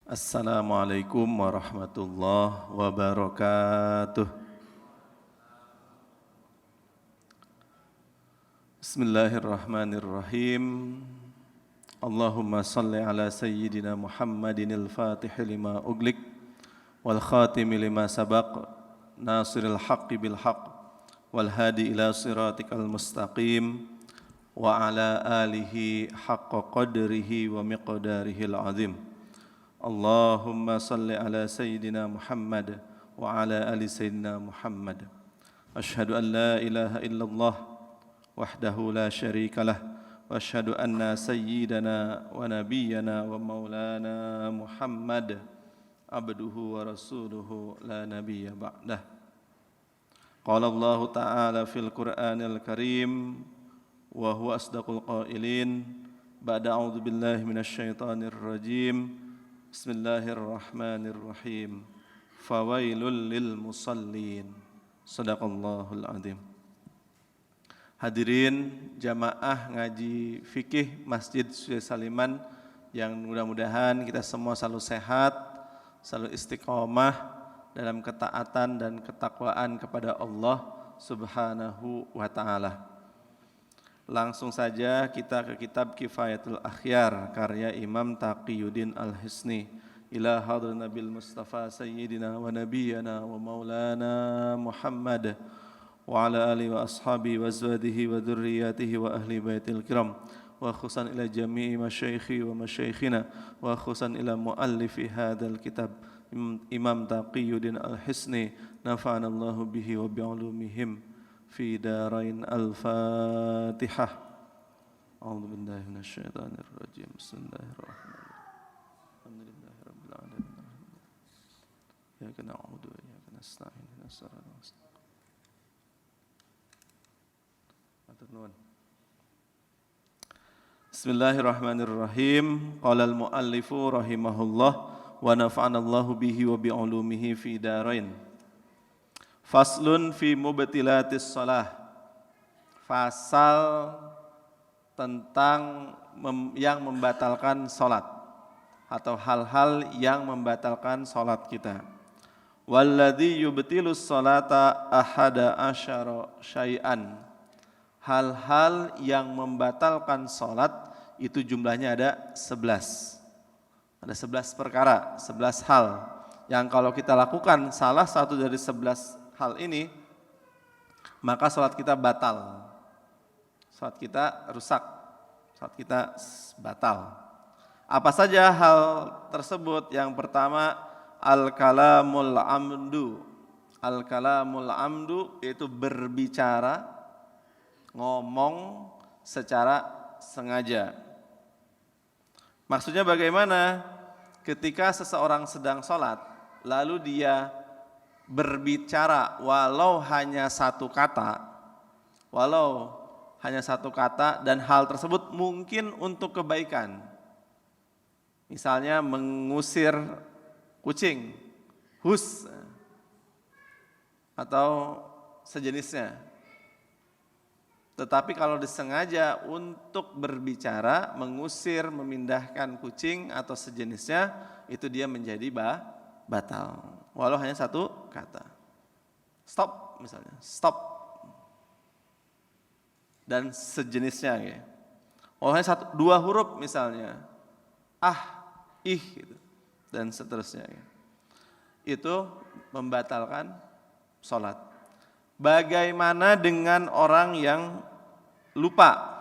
Assalamualaikum warahmatullahi wabarakatuh. Bismillahirrahmanirrahim. Allahumma salli ala sayyidina Muhammadin al-Fatih lima uglik wal khatimi lima sabaq nasiril haqqi bil haqq wal hadi ila siratikal mustaqim wa ala alihi haqqa qadrihi wa miqdarihil azim. Allahumma salli ala Sayyidina Muhammad wa ala ali Sayyidina Muhammad. Ashhadu an la ilaha illallah wahdahu la syarika lah wa ashhadu anna sayyidana wa nabiyyana wa maulana Muhammad abduhu wa rasuluhu la nabiyya ba'dah. Qala Allah ta'ala fil Qur'anil Karim wa huwa asdaqul qailin ba'da a'udzu billahi minasy syaithanir rajim. Bismillahirrahmanirrahim. Fawailul lil musallin. Shadaqallahul azim. Hadirin jamaah ngaji fikih Masjid Syekh Saliman yang mudah-mudahan kita semua selalu sehat, selalu istiqomah dalam ketaatan dan ketakwaan kepada Allah Subhanahu wa taala. Langsung saja kita ke kitab Kifayatul Akhyar karya Imam Taqiyuddin Al-Hisni. Ila hadrat Nabil Mustafa Sayyidina wa Nabiyana wa Maulana Muhammad wa ala alihi wa ashabi wa azwadihi wa dhurriyyatihi wa ahli baitil kiram wa khususan ila jami'i masyaikhi wa masyaikhina wa khususan ila muallifi hadzal kitab Imam Taqiyuddin Al-Hisni nafa'anallahu bihi wa bi'ulumihim في دارين. الفاتحة. أعوذ بالله من الشيطان الرجيم. بسم الله الرحمن الرحيم. الحمد لله رب العالمين. إياك نعبد وإياك نستعين. اهدنا الصراط المستقيم. بسم الله الرحمن الرحيم. قال المؤلف رحمه الله ونفعنا الله به وبعلومه في دارين. Faslun fi mubtilatis shalah. Fasal tentang yang membatalkan salat atau hal-hal yang membatalkan salat kita. Walladzi yubtilus salata ahada asyara syai'an. Hal-hal yang membatalkan salat itu jumlahnya ada 11. Ada 11 perkara, 11 hal yang kalau kita lakukan salah satu dari 11 hal ini, maka salat kita batal, salat kita rusak, salat kita batal. Apa saja hal tersebut? Yang pertama, al-kalamul amdu. Al-kalamul amdu yaitu berbicara, ngomong secara sengaja. Maksudnya bagaimana? Ketika seseorang sedang salat, lalu dia berbicara walau hanya satu kata dan hal tersebut mungkin untuk kebaikan. Misalnya mengusir kucing, hus atau sejenisnya. Tetapi kalau disengaja untuk berbicara, mengusir, memindahkan kucing atau sejenisnya, itu dia menjadi batal. Walau hanya satu kata. Stop misalnya, stop. Dan sejenisnya ya. Walau hanya dua huruf misalnya. Ih gitu. Dan seterusnya ya. Itu membatalkan salat. Bagaimana dengan orang yang lupa?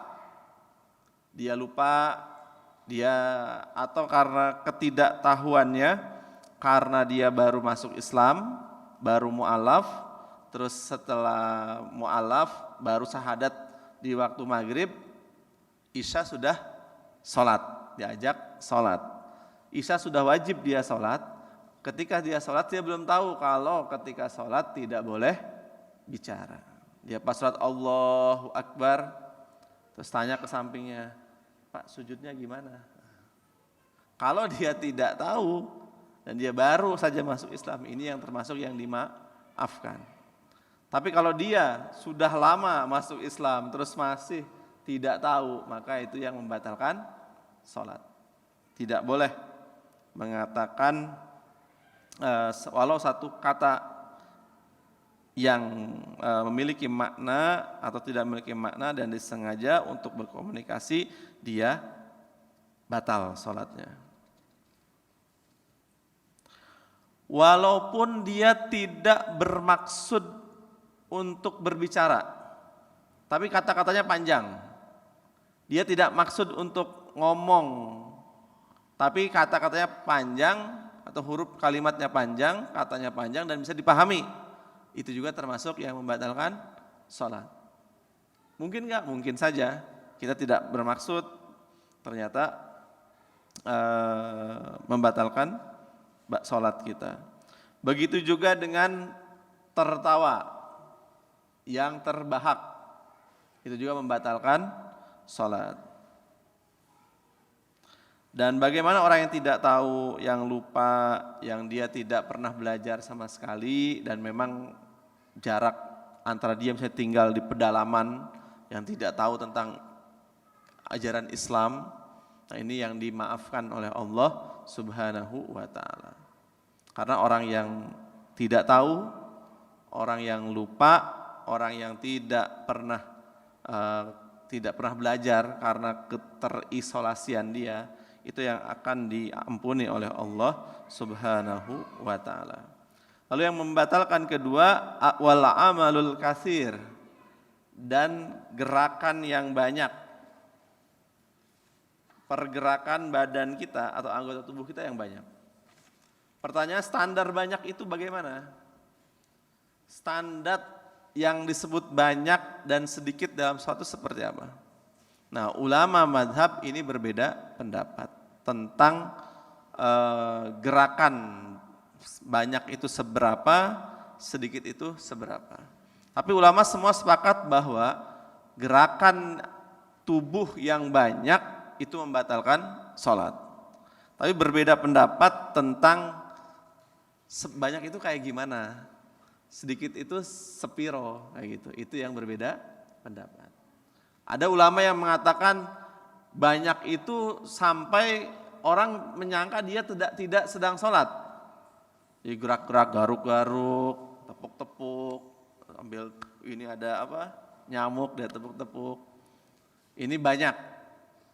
Dia lupa, atau karena ketidaktahuannya, karena dia baru masuk Islam, baru mu'alaf, terus setelah mu'alaf baru syahadat di waktu maghrib, Isya sudah sholat, diajak sholat. Isya sudah wajib dia sholat, ketika dia sholat dia belum tahu kalau ketika sholat tidak boleh bicara. Dia pas sholat Allahu Akbar, terus tanya ke sampingnya, Pak sujudnya gimana? Kalau dia tidak tahu, dan dia baru saja masuk Islam, ini yang termasuk yang dimaafkan. Tapi kalau dia sudah lama masuk Islam terus masih tidak tahu, maka itu yang membatalkan sholat. Tidak boleh mengatakan walau satu kata yang memiliki makna atau tidak memiliki makna dan disengaja untuk berkomunikasi, dia batal sholatnya. Walaupun dia tidak bermaksud untuk berbicara, tapi kata-katanya panjang. Dia tidak maksud untuk ngomong, tapi kata-katanya panjang atau huruf kalimatnya panjang, katanya panjang dan bisa dipahami. Itu juga termasuk yang membatalkan sholat. Mungkin enggak? Mungkin saja. Kita tidak bermaksud, ternyata membatalkan sholat kita. Begitu juga dengan tertawa yang terbahak, itu juga membatalkan sholat. Dan bagaimana orang yang tidak tahu, yang lupa, yang dia tidak pernah belajar sama sekali dan memang jarak antara dia misalnya tinggal di pedalaman yang tidak tahu tentang ajaran Islam. Nah, ini yang dimaafkan oleh Allah Subhanahu wa ta'ala. Karena orang yang tidak tahu, orang yang lupa, orang yang tidak pernah belajar karena keterisolasian dia, itu yang akan diampuni oleh Allah Subhanahu wa ta'ala. Lalu yang membatalkan kedua, wal amalul katsir, dan gerakan yang banyak. Pergerakan badan kita atau anggota tubuh kita yang banyak. Pertanyaan, standar banyak itu bagaimana? Standar yang disebut banyak dan sedikit dalam suatu seperti apa? Nah, ulama madhab ini berbeda pendapat tentang gerakan banyak itu seberapa, sedikit itu seberapa. Tapi ulama semua sepakat bahwa gerakan tubuh yang banyak itu membatalkan sholat. Tapi berbeda pendapat tentang sebanyak itu kayak gimana, sedikit itu sepiro, kayak gitu. Itu yang berbeda pendapat. Ada ulama yang mengatakan banyak itu sampai orang menyangka dia tidak sedang sholat. Jadi gerak-gerak, garuk-garuk, tepuk-tepuk, ambil ini ada apa? Nyamuk dia tepuk-tepuk. Ini banyak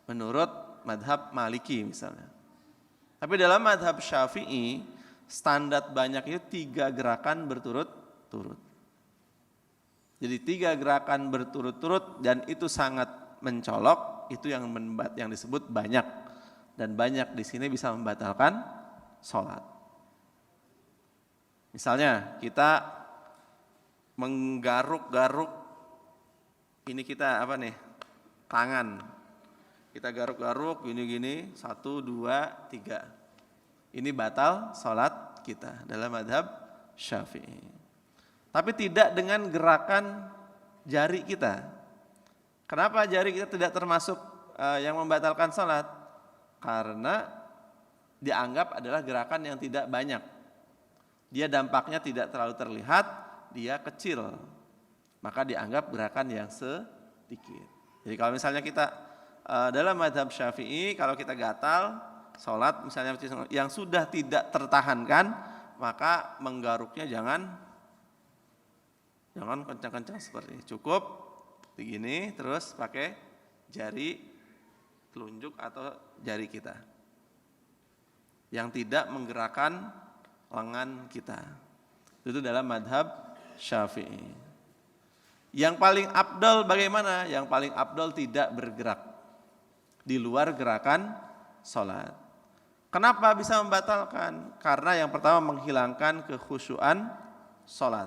menurut madhab Maliki misalnya. Tapi dalam madhab Syafi'i, standar banyak itu 3 gerakan berturut-turut. Jadi 3 gerakan berturut-turut dan itu sangat mencolok, itu yang disebut banyak. Dan banyak di sini bisa membatalkan sholat. Misalnya kita menggaruk-garuk, ini kita apa nih? Tangan. Kita garuk-garuk gini-gini, 1, 2, 3. Ini batal sholat kita dalam madhab Syafi'i. Tapi tidak dengan gerakan jari kita. Kenapa jari kita tidak termasuk yang membatalkan sholat? Karena dianggap adalah gerakan yang tidak banyak. Dia dampaknya tidak terlalu terlihat, dia kecil. Maka dianggap gerakan yang sedikit. Jadi kalau misalnya kita dalam madhab Syafi'i, kalau kita gatal sholat misalnya yang sudah tidak tertahankan, maka menggaruknya jangan kencang-kencang seperti ini. Cukup begini, terus pakai jari telunjuk atau jari kita yang tidak menggerakkan lengan kita. Itu dalam madhab Syafi'i. Yang paling afdal bagaimana? Yang paling afdal tidak bergerak di luar gerakan sholat. Kenapa bisa membatalkan? Karena yang pertama menghilangkan kekhusyuan sholat.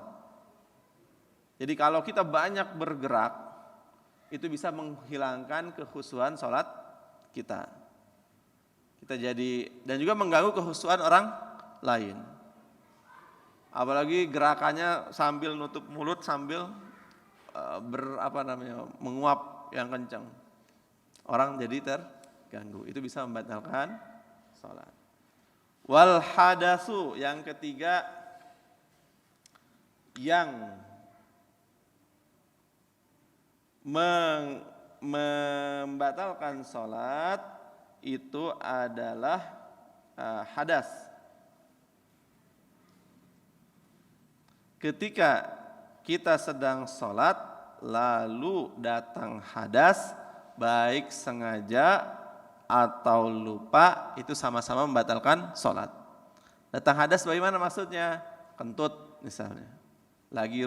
Jadi kalau kita banyak bergerak, itu bisa menghilangkan kekhusyuan sholat kita. Dan juga mengganggu kekhusyuan orang lain. Apalagi gerakannya sambil nutup mulut, sambil menguap yang kencang. Orang jadi terganggu. Itu bisa membatalkan sholat. Wal hadatsu, yang ketiga yang membatalkan sholat itu adalah hadas. Ketika kita sedang sholat lalu datang hadas, baik sengaja atau lupa, itu sama-sama membatalkan sholat. Datang hadas bagaimana maksudnya? Kentut misalnya. Lagi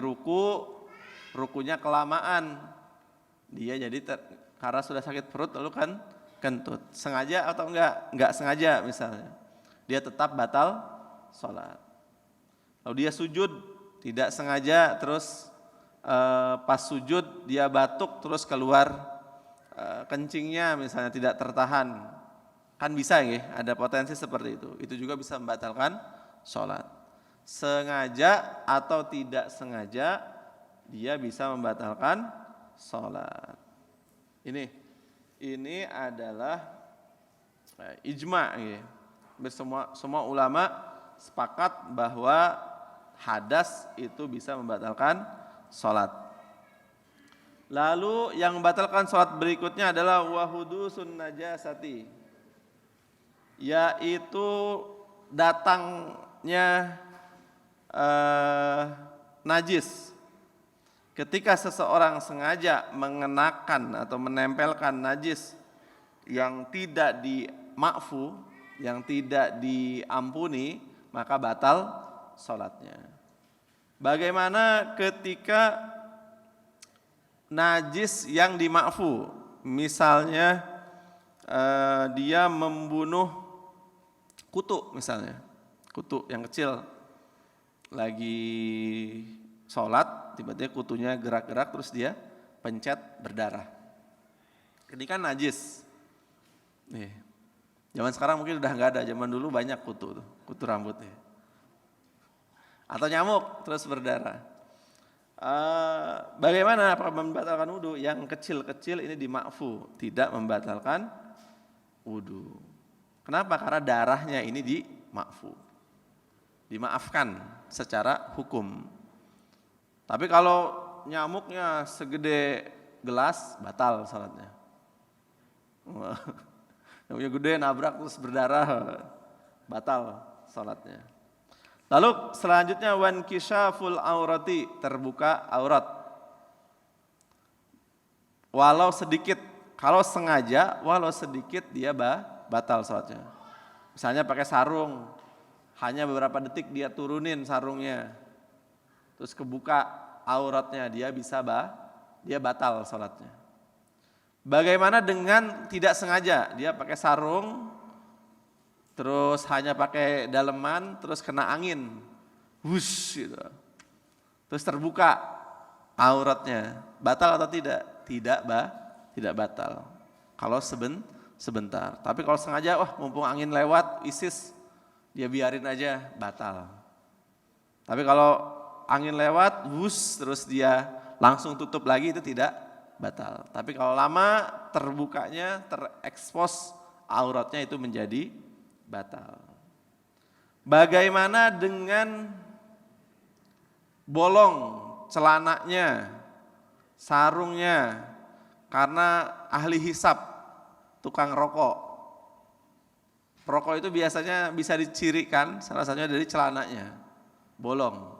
rukunya kelamaan, dia jadi karena sudah sakit perut lalu kan kentut. Sengaja atau enggak sengaja misalnya, dia tetap batal sholat. Lalu dia sujud tidak sengaja, terus pas sujud dia batuk terus keluar kencingnya misalnya tidak tertahan, kan bisa ya, ada potensi seperti itu. Itu juga bisa membatalkan sholat. Sengaja atau tidak sengaja dia bisa membatalkan sholat. Ini adalah ijma ya. Semua ulama sepakat bahwa hadas itu bisa membatalkan sholat. Lalu yang membatalkan sholat berikutnya adalah wahudusun najasati, yaitu datangnya najis. Ketika seseorang sengaja mengenakan atau menempelkan najis yang tidak dimakfu, yang tidak diampuni, maka batal sholatnya. Bagaimana ketika najis yang dimakfu, misalnya dia membunuh kutu misalnya, kutu yang kecil, lagi sholat tiba-tiba kutunya gerak-gerak terus dia pencet berdarah, ini kan najis. Nih, zaman sekarang mungkin udah nggak ada, zaman dulu banyak kutu rambutnya. Atau nyamuk terus berdarah. Bagaimana? Apakah membatalkan wudhu? Yang kecil-kecil ini dimakfu, tidak membatalkan wudhu. Kenapa? Karena darahnya ini dimakfu, dimaafkan secara hukum. Tapi kalau nyamuknya segede gelas, batal salatnya. Nyamuknya gede, nabrak terus berdarah, batal salatnya. Lalu selanjutnya wankishaful aurati, terbuka aurat. Walau sedikit, kalau sengaja walau sedikit dia batal sholatnya. Misalnya pakai sarung, hanya beberapa detik dia turunin sarungnya, terus kebuka auratnya, dia batal sholatnya. Bagaimana dengan tidak sengaja, dia pakai sarung, terus hanya pakai daleman, terus kena angin, wush gitu, terus terbuka auratnya, batal atau tidak? Tidak batal. Kalau sebentar. Tapi kalau sengaja, wah mumpung angin lewat, ISIS, dia biarin aja, batal. Tapi kalau angin lewat, wush, terus dia langsung tutup lagi, itu tidak batal. Tapi kalau lama terbukanya, terekspos auratnya, itu menjadi batal. Bagaimana dengan bolong celananya, sarungnya, karena ahli hisab, tukang rokok. Perokok itu biasanya bisa dicirikan, salah satunya dari celananya, bolong.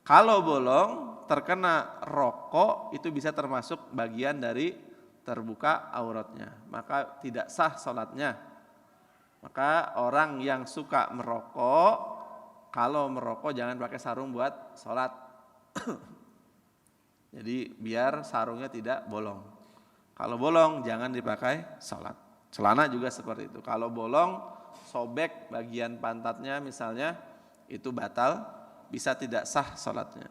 Kalau bolong terkena rokok, itu bisa termasuk bagian dari terbuka auratnya, maka tidak sah sholatnya. Maka orang yang suka merokok, kalau merokok jangan pakai sarung buat sholat. Jadi biar sarungnya tidak bolong. Kalau bolong jangan dipakai sholat. Celana juga seperti itu. Kalau bolong, sobek bagian pantatnya misalnya, itu batal, bisa tidak sah sholatnya.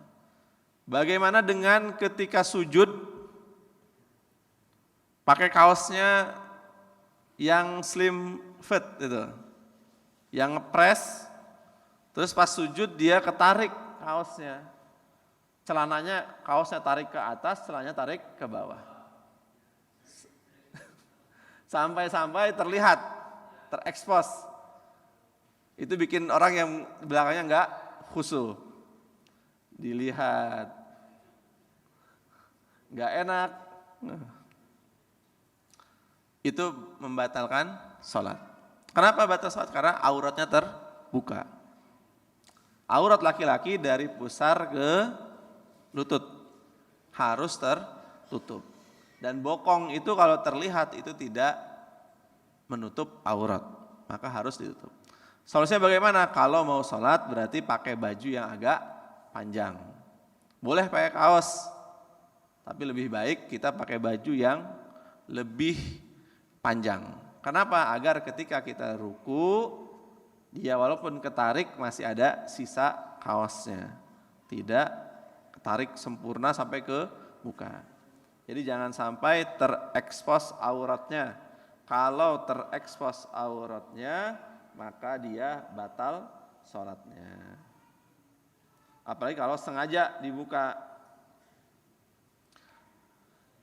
Bagaimana dengan ketika sujud, pakai kaosnya yang slim fit itu, yang ngepres, terus pas sujud dia ketarik kaosnya, kaosnya tarik ke atas, celananya tarik ke bawah, sampai terlihat, terekspos. Itu bikin orang yang belakangnya enggak khusyuk, dilihat, enggak enak. Itu membatalkan sholat. Kenapa batal sholat? Karena auratnya terbuka. Aurat laki-laki dari pusar ke lutut harus tertutup. Dan bokong itu kalau terlihat itu tidak menutup aurat, maka harus ditutup. Solusinya bagaimana? Kalau mau sholat berarti pakai baju yang agak panjang. Boleh pakai kaos, tapi lebih baik kita pakai baju yang lebih panjang. Kenapa? Agar ketika kita ruku, dia walaupun ketarik masih ada sisa kaosnya. Tidak ketarik sempurna sampai ke muka. Jadi jangan sampai terekspos auratnya. Kalau terekspos auratnya, maka dia batal sholatnya. Apalagi kalau sengaja dibuka.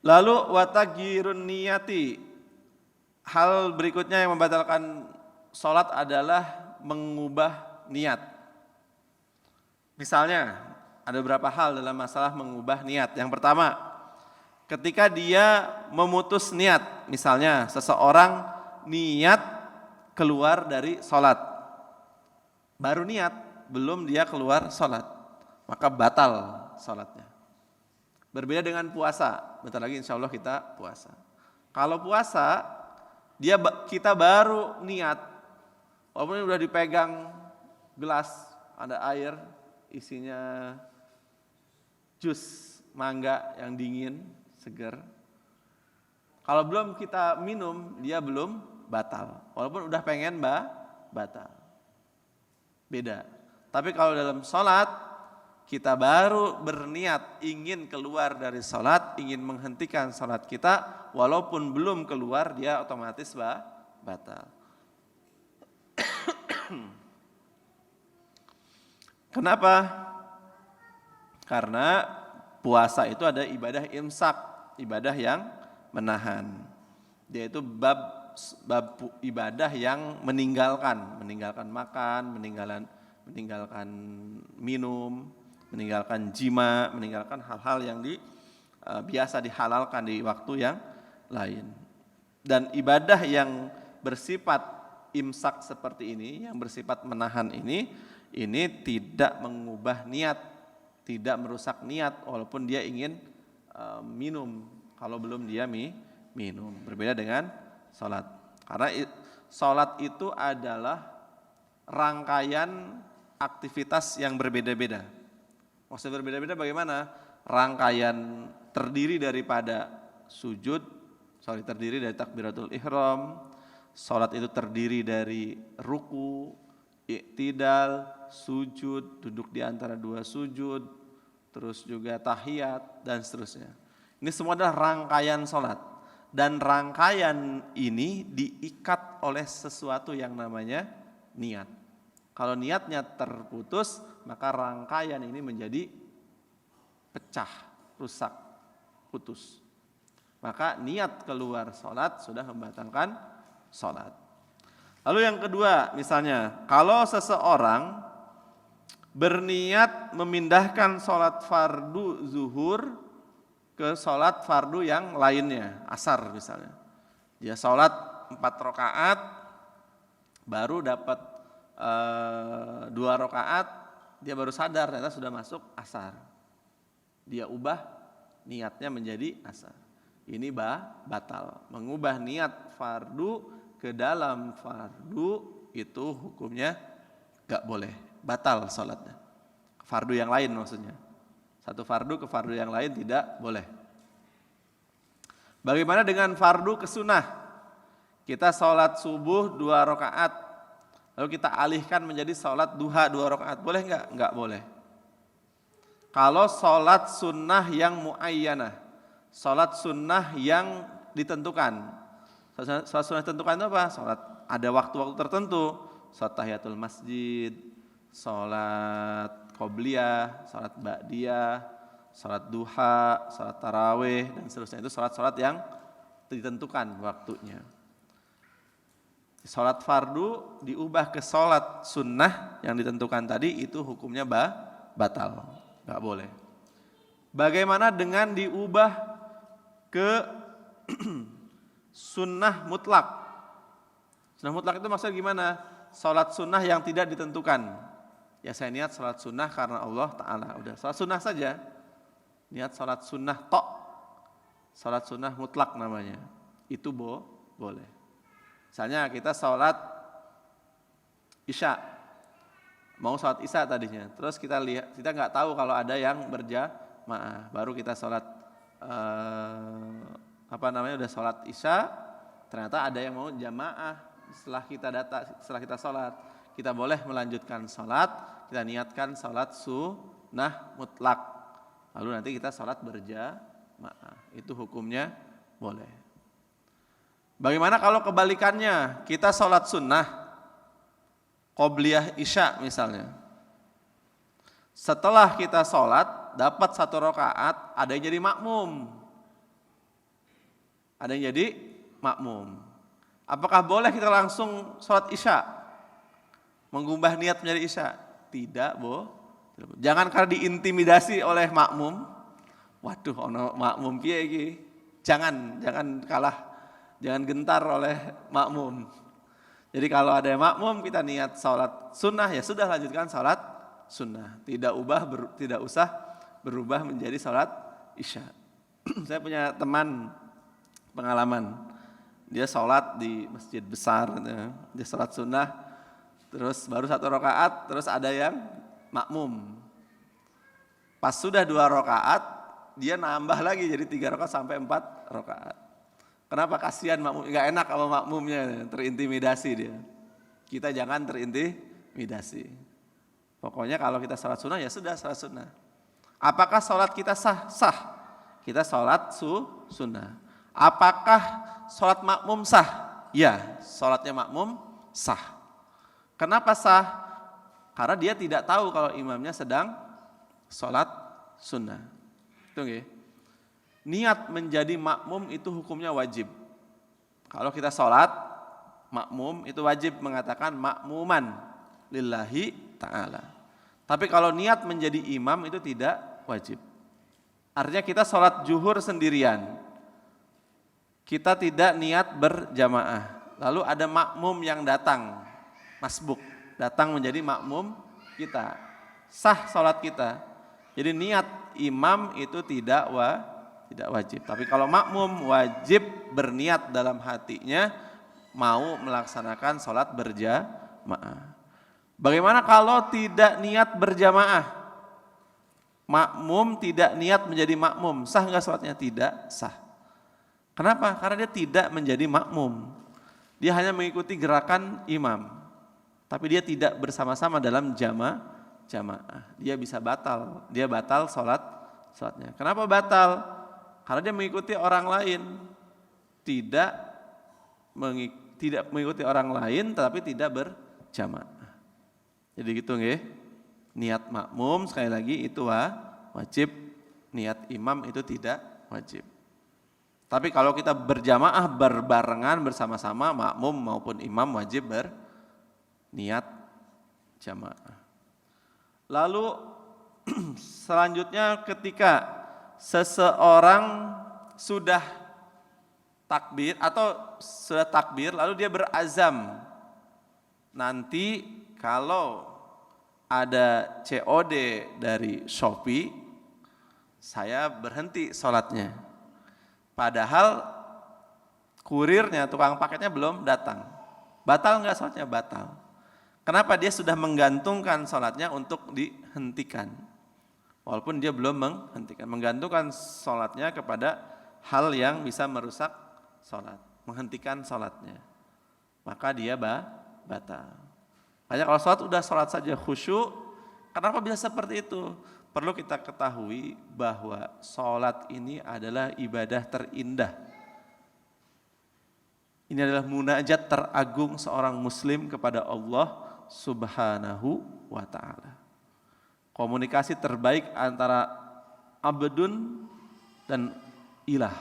Lalu watagirun niyati. Hal berikutnya yang membatalkan sholat adalah mengubah niat. Misalnya ada beberapa hal dalam masalah mengubah niat. Yang pertama, ketika dia memutus niat, misalnya seseorang niat keluar dari sholat, baru niat, belum dia keluar sholat, maka batal sholatnya. Berbeda dengan puasa, bentar lagi insya Allah kita puasa. Kalau puasa, kita baru niat, walaupun udah dipegang gelas, ada air, isinya jus mangga yang dingin, segar. Kalau belum kita minum, dia belum batal. Walaupun udah pengen batal. Beda. Tapi kalau dalam sholat, kita baru berniat ingin keluar dari sholat, ingin menghentikan sholat kita, walaupun belum keluar, dia otomatis batal. Kenapa? Karena puasa itu ada ibadah imsak, ibadah yang menahan. Dia itu bab ibadah yang meninggalkan makan, meninggalkan minum, meninggalkan jima, meninggalkan hal-hal yang biasa dihalalkan di waktu yang lain. Dan ibadah yang bersifat imsak seperti ini, yang bersifat menahan ini tidak mengubah niat, tidak merusak niat walaupun dia ingin minum kalau belum dia minum. Berbeda dengan sholat. Karena sholat itu adalah rangkaian aktivitas yang berbeda-beda. Maksudnya berbeda-beda bagaimana? Rangkaian terdiri dari takbiratul ihram. Sholat itu terdiri dari ruku, i'tidal, sujud, duduk di antara dua sujud, terus juga tahiyat dan seterusnya. Ini semua adalah rangkaian sholat. Dan rangkaian ini diikat oleh sesuatu yang namanya niat. Kalau niatnya terputus, maka rangkaian ini menjadi pecah, rusak, putus. Maka niat keluar sholat sudah membatalkan sholat. Lalu yang kedua, misalnya kalau seseorang berniat memindahkan sholat fardu zuhur ke sholat fardu yang lainnya, asar misalnya. Dia sholat 4 rakaat, baru dapat 2 rakaat, dia baru sadar ternyata sudah masuk asar. Dia ubah niatnya menjadi asar. Ini batal. Mengubah niat fardu ke dalam fardu itu hukumnya gak boleh, batal sholatnya. Fardu yang lain maksudnya. Satu fardu ke fardu yang lain tidak boleh. Bagaimana dengan fardu ke sunnah? Kita sholat subuh 2 rakaat, lalu kita alihkan menjadi sholat duha 2 rakaat, boleh nggak? Nggak boleh. Kalau sholat sunnah yang muayyanah, sholat sunnah yang ditentukan. Sholat sunnah ditentukan itu apa? Sholat ada waktu-waktu tertentu, sholat tahiyatul masjid, sholat qobliyah, sholat ba'diyah, sholat duha, sholat tarawih, dan seterusnya. Itu sholat-sholat yang ditentukan waktunya. Sholat fardu diubah ke sholat sunnah yang ditentukan tadi, itu hukumnya batal, gak boleh. Bagaimana dengan diubah ke sunnah mutlak? Sunnah mutlak itu maksudnya gimana? Salat sunnah yang tidak ditentukan. Ya saya niat salat sunnah karena Allah Ta'ala. Udah salat sunnah saja. Niat salat sunnah tok. Salat sunnah mutlak namanya. Itu boleh. Misalnya kita salat Isya. Mau salat Isya tadinya. Terus kita lihat, kita nggak tahu kalau ada yang berjamaah. Baru kita salat udah salat Isya. Ternyata ada yang mau jamaah. Setelah kita salat, kita boleh melanjutkan salat. Kita niatkan salat sunnah mutlak. Lalu nanti kita salat berjamaah. Itu hukumnya boleh. Bagaimana kalau kebalikannya? Kita salat sunnah qobliyah Isya misalnya. Setelah kita salat dapat 1 rakaat, ada yang jadi makmum. Ada yang jadi makmum. Apakah boleh kita langsung salat Isya? Mengubah niat menjadi Isya? Tidak, Jangan karena diintimidasi oleh makmum. Waduh, ono makmum piye iki? Jangan kalah. Jangan gentar oleh makmum. Jadi kalau ada makmum kita niat salat sunnah, ya sudah lanjutkan salat sunnah. Tidak usah berubah menjadi salat Isya. Saya punya teman pengalaman. Dia salat di masjid besar, dia salat sunnah, terus baru 1 rakaat, terus ada yang makmum. Pas sudah 2 rakaat, dia nambah lagi jadi 3 rakaat sampai 4 rakaat. Kenapa? Kasihan makmum, nggak enak sama makmumnya, terintimidasi dia. Kita jangan terintimidasi. Pokoknya kalau kita salat sunnah ya sudah salat sunnah. Apakah salat kita sah? Sah. Kita salat sunnah. Apakah salat makmum sah? Ya, salatnya makmum sah. Kenapa sah? Karena dia tidak tahu kalau imamnya sedang salat sunnah. Itu nggih. Niat menjadi makmum itu hukumnya wajib. Kalau kita salat makmum itu wajib mengatakan makmuman lillahi ta'ala. Tapi kalau niat menjadi imam itu tidak wajib. Artinya kita salat zuhur sendirian. Kita tidak niat berjamaah. Lalu ada makmum yang datang, masbuk, datang menjadi makmum kita. Sah salat kita. Jadi niat imam itu tidak wajib. Tapi kalau makmum wajib berniat dalam hatinya mau melaksanakan salat berjamaah. Bagaimana kalau tidak niat berjamaah? Makmum tidak niat menjadi makmum, sah enggak salatnya? Tidak sah. Kenapa? Karena dia tidak menjadi makmum. Dia hanya mengikuti gerakan imam. Tapi dia tidak bersama-sama dalam jamaah. Dia bisa batal. Dia batal salatnya. Kenapa batal? Karena dia mengikuti orang lain. Tidak mengikuti orang lain tapi tidak berjamaah. Jadi gitu nggih. Niat makmum sekali lagi itu wajib. Niat imam itu tidak wajib. Tapi kalau kita berjamaah berbarengan bersama-sama makmum maupun imam wajib berniat jamaah. Lalu selanjutnya ketika seseorang sudah takbir atau sudah takbir lalu dia berazam nanti kalau ada COD dari Shopee saya berhenti sholatnya. Padahal kurirnya, tukang paketnya belum datang. Batal enggak sholatnya? Batal. Kenapa? Dia sudah menggantungkan sholatnya untuk dihentikan. Walaupun dia belum menghentikan. Menggantungkan sholatnya kepada hal yang bisa merusak sholat. Menghentikan sholatnya. Maka dia batal. Makanya kalau sholat udah sholat saja khusyuk, kenapa bisa seperti itu? Perlu kita ketahui bahwa sholat ini adalah ibadah terindah. Ini adalah munajat teragung seorang muslim kepada Allah Subhanahu wa ta'ala. Komunikasi terbaik antara abdun dan ilah.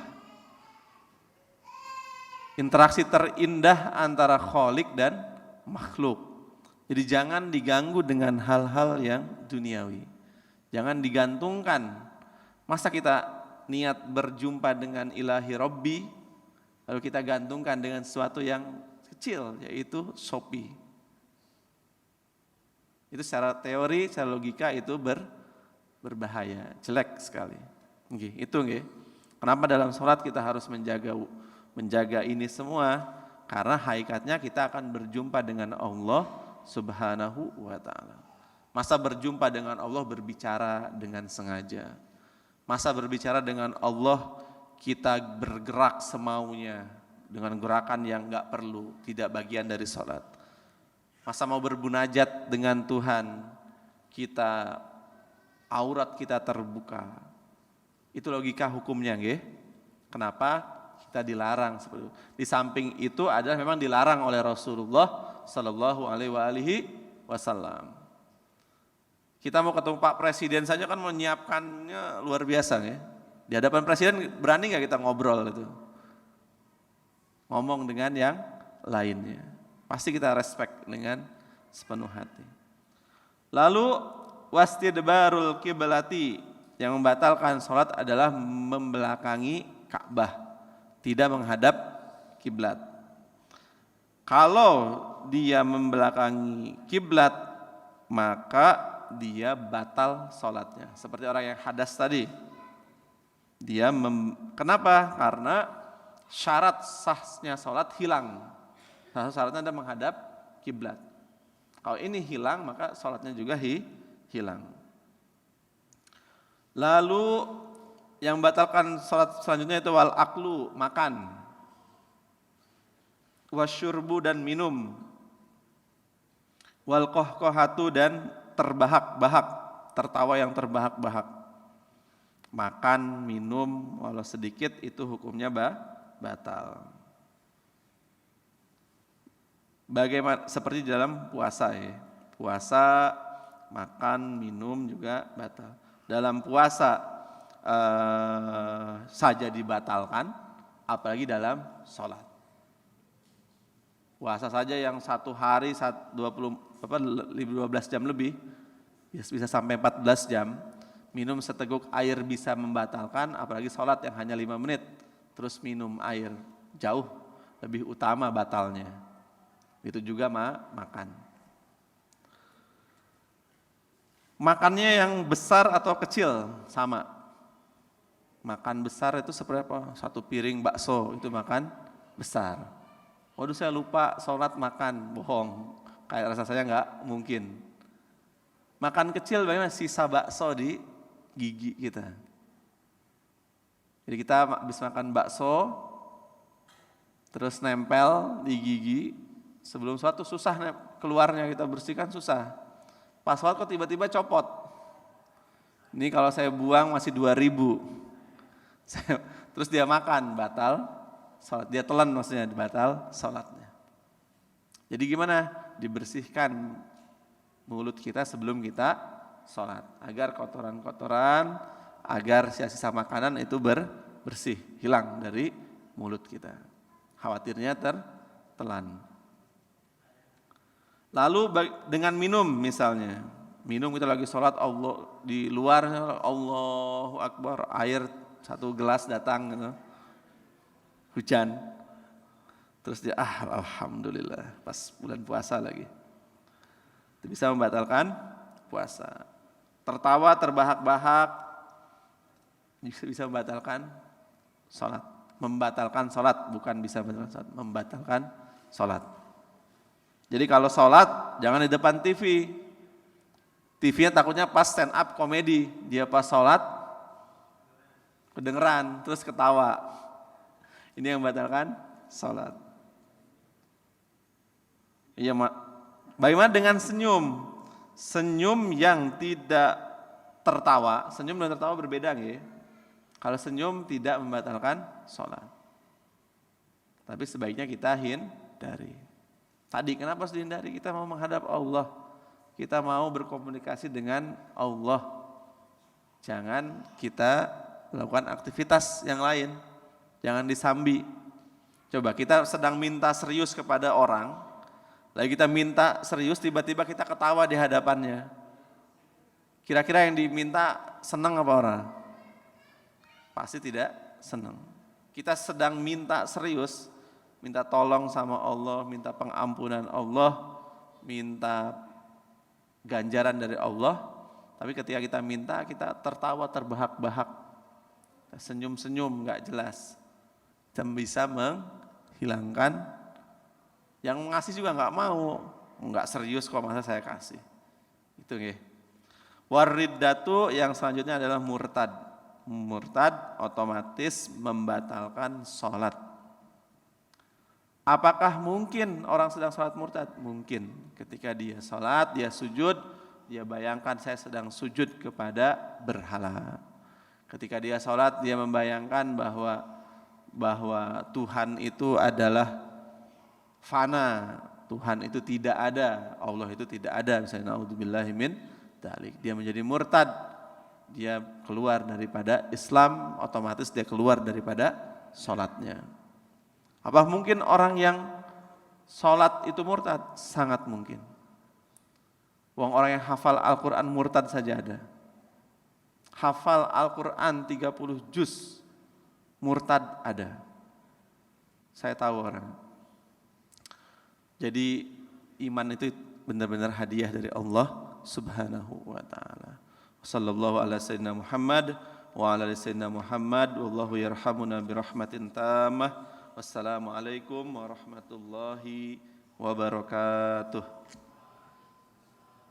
Interaksi terindah antara khalik dan makhluk. Jadi jangan diganggu dengan hal-hal yang duniawi. Jangan digantungkan. Masa kita niat berjumpa dengan ilahi Rabbi, lalu kita gantungkan dengan sesuatu yang kecil, yaitu Shopee. Itu secara teori, secara logika itu berbahaya, jelek sekali. Itu nggih. Kenapa dalam sholat kita harus menjaga ini semua? Karena hakikatnya kita akan berjumpa dengan Allah Subhanahu wa ta'ala. Masa berjumpa dengan Allah berbicara dengan sengaja. Masa berbicara dengan Allah kita bergerak semaunya dengan gerakan yang enggak perlu, tidak bagian dari sholat. Masa mau berbunajat dengan Tuhan, kita aurat kita terbuka. Itu logika hukumnya nggih. Kenapa kita dilarang seperti itu? Di samping itu adalah memang dilarang oleh Rasulullah sallallahu alaihi wasallam. Kita mau ketemu Pak Presiden saja kan menyiapkannya luar biasa ya. Di hadapan Presiden berani nggak kita ngobrol itu? Ngomong dengan yang lainnya. Pasti kita respect dengan sepenuh hati. Lalu wastidbarul kiblati, yang membatalkan sholat adalah membelakangi Ka'bah, tidak menghadap kiblat. Kalau dia membelakangi kiblat, maka dia batal sholatnya. Seperti orang yang hadas tadi. Kenapa? Karena syarat sahnya sholat hilang. Syaratnya ada menghadap kiblat. Kalau ini hilang, maka sholatnya juga hilang. Lalu yang batalkan sholat selanjutnya itu wal aklu, makan, wasyurbu dan minum, wal kohkohatu dan terbahak-bahak, tertawa yang terbahak-bahak. Makan, minum walau sedikit itu hukumnya batal. Bagaimana seperti dalam puasa ya. Puasa, makan, minum juga batal. Dalam puasa saja dibatalkan, apalagi dalam sholat. Puasa saja yang satu hari 12 jam lebih, bisa sampai 14 jam, minum seteguk air bisa membatalkan, apalagi sholat yang hanya 5 menit, terus minum air, jauh lebih utama batalnya. Itu juga makan. Makannya yang besar atau kecil sama. Makan besar itu seperti apa? 1 piring bakso itu makan besar. Waduh saya lupa sholat makan, bohong. Kayak rasa saya nggak mungkin. Makan kecil bagaimana? Sisa bakso di gigi kita. Jadi kita habis makan bakso, terus nempel di gigi. Sebelum sholat tuh susah keluarnya, kita bersihkan susah. Pas sholat kok tiba-tiba copot. Ini kalau saya buang masih 2.000. Terus dia makan, batal sholat. Dia telan maksudnya, batal sholatnya. Jadi gimana? Dibersihkan mulut kita sebelum kita sholat. Agar kotoran-kotoran, agar sisa-sisa makanan itu bersih, hilang dari mulut kita. Khawatirnya tertelan. Lalu dengan minum misalnya, minum kita lagi sholat, Allah di luar Allahu Akbar, air 1 gelas datang gitu. Hujan. Terus dia alhamdulillah pas bulan puasa lagi. Itu bisa membatalkan puasa. Tertawa terbahak-bahak bisa membatalkan sholat. Membatalkan sholat, bukan bisa membatalkan sholat, membatalkan sholat. Jadi kalau sholat jangan di depan TV. TV-nya takutnya pas stand up komedi, dia pas sholat kedengeran terus ketawa. Ini yang membatalkan sholat. Iya, bagaimana dengan senyum? Senyum yang tidak tertawa, senyum dan tertawa berbeda nggih? Kalau senyum tidak membatalkan sholat. Tapi sebaiknya kita hindari. Tadi kenapa harus dihindari? Kita mau menghadap Allah. Kita mau berkomunikasi dengan Allah. Jangan kita melakukan aktivitas yang lain. Jangan disambi. Coba kita sedang minta serius kepada orang. Lalu kita minta serius, tiba-tiba kita ketawa di hadapannya. Kira-kira yang diminta senang apa orang? Pasti tidak senang. Kita sedang minta serius, minta tolong sama Allah, minta pengampunan Allah, minta ganjaran dari Allah. Tapi ketika kita minta, kita tertawa terbahak-bahak, senyum-senyum nggak jelas, dan bisa menghilangkan. Yang ngasih juga nggak mau, nggak serius kok masa saya kasih. Itu nggih. Wariddatu yang selanjutnya adalah murtad. Murtad otomatis membatalkan sholat. Apakah mungkin orang sedang sholat murtad? Mungkin. Ketika dia sholat, dia sujud, dia bayangkan saya sedang sujud kepada berhala. Ketika dia sholat, dia membayangkan bahwa Tuhan itu adalah fana, Tuhan itu tidak ada, Allah itu tidak ada, misalnya naudzubillahi min dzalik. Dia menjadi murtad, dia keluar daripada Islam, otomatis dia keluar daripada sholatnya. Apa mungkin orang yang sholat itu murtad? Sangat mungkin. Orang yang hafal Al-Quran murtad saja ada. Hafal Al-Quran 30 juz murtad ada. Saya tahu orang. Jadi iman itu benar-benar hadiah dari Allah Subhanahu wa taala. Sallallahu ala sayyidina Muhammad wa ala ali sayyidina Muhammad wallahu yarhamuna birahmatin tammah. Wassalamualaikum warahmatullahi wabarakatuh.